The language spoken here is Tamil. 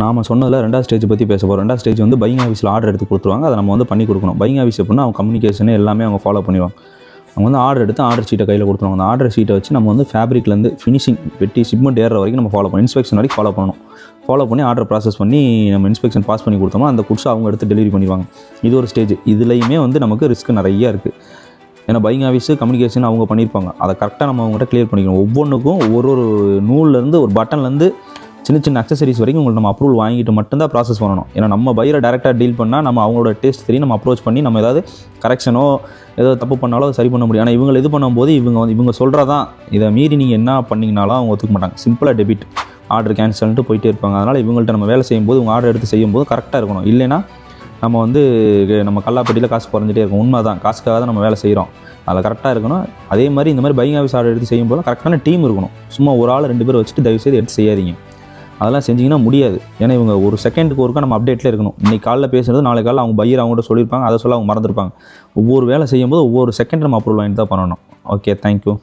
நாம சொன்னதில் 2வது ஸ்டேஜ் பற்றி பேச போகிறோம். 2வது ஸ்டேஜ் வந்து பையிங் ஆஃபீஸில் ஆர்டர் எடுத்து கொடுத்துருவாங்க. அதை நம்ம வந்து பண்ணி கொடுக்கணும். பையிங் ஆஃபீஸ் எப்படின்னா அவங்க கம்யூனிகேஷன் எல்லாமே அவங்க ஃபாலோ பண்ணிடுவாங்க. அவங்க வந்து ஆர்டர் எடுத்து ஆர்டர் ஷீட்டை கையில் கொடுத்துருவாங்க. அந்த ஆர்டர் ஷீட்டை வச்சு நம்ம வந்து ஃபேப்ரிக்லேருந்து ஃபினிஷிங் வெட்டி ஷிப்மெண்ட் ஏறுற வரைக்கும் நம்ம ஃபாலோ பண்ணணும். இன்ஸ்பெக்ஷன் வரைக்கும் ஃபாலோ பண்ணி ஆர்டர் ப்ராசஸ் பண்ணி நம்ம இன்ஸ்பெக்ஷன் பாஸ் பண்ணி கொடுத்தோம்னா அந்த குட்ஸ் அவங்க எடுத்து டெலிவரி பண்ணிடுவாங்க. இது ஒரு ஸ்டேஜ். இதுலேயுமே வந்து நமக்கு ரிஸ்க் நிறையா இருக்குது. ஏன்னா பையிங் ஆஃபீஸு கம்யூனிகேஷன் அவங்க பண்ணியிருப்பாங்க. அதை கரெக்டாக நம்ம அவங்ககிட்ட கிளியர் பண்ணிக்கணும். ஒவ்வொன்றுக்கும் ஒரு நூல்லேருந்து ஒரு பட்டன்லேருந்து சின்ன அக்சசரிஸ் வரைக்கும் உங்களுக்கு நம்ம அப்ரூவல் வாங்கிட்டு மட்டும்தான் ப்ராசஸ் பண்ணணும். ஏன்னா நம்ம பையரை டேரெக்டாக டீல் பண்ணால் நம்ம அவங்களோட டேஸ்ட் தெரியும், நம்ம அப்ரோச் பண்ணி நம்ம ஏதாவது கரெக்ஷனோ ஏதோ தப்பு பண்ணாலும் அதை சரி பண்ண முடியும். ஆனால் இவங்க இது பண்ணும்போது இவங்க சொல்கிறதான் இதை மீறி நீங்கள் என்ன பண்ணிங்கனாலும் அவங்க ஒத்துக்க மாட்டாங்க. சிம்பிளாக டெபிட் ஆர்டர் கேன்சல்ட்டு போயிட்டே இருப்பாங்க. அதனால் இவங்கள்ட்ட நம்ம வேலை செய்யும்போது உங்கள் ஆர்டர் எடுத்து செய்யும்போது கரெக்டாக இருக்கணும். இல்லைன்னா நம்ம வந்து நம்ம கல்லாப்பட்டியில் காசு குறைஞ்சிட்டே இருக்கும். உண்மை தான், காசுக்காக தான் நம்ம வேலை செய்கிறோம். அதில் கரெக்டாக இருக்கணும். அதே மாதிரி இந்த மாதிரி பையிங் ஆஃபீஸ் ஆர்டர் எடுத்து செய்யும்போது கரெக்டான டீம் இருக்கணும். சும்மா ஒரு ஆள் 2 பேர் வச்சுட்டு தயவுசெய்து எடுத்து செய்யாதீங்க. அதெல்லாம் செஞ்சிங்கன்னா முடியாது. ஏன்னா இவங்க ஒரு செகண்டுக்கு ஒருக்கா நம்ம அப்டேட்டில் இருக்கணும். இன்றைக்கி காலையில் பேசுகிறது நாளைக்கு காலையில் அவங்க பையர் அவங்கள்ட்ட சொல்லியிருப்பாங்க, அதை சொல்ல அவங்க மறந்துருப்பாங்க. ஒவ்வொரு வேலை செய்யும்போது ஒவ்வொரு செகண்ட் நம்ம அப்ரூவல் வாங்கிட்டு தான் பண்ணணும். Okay, thank you.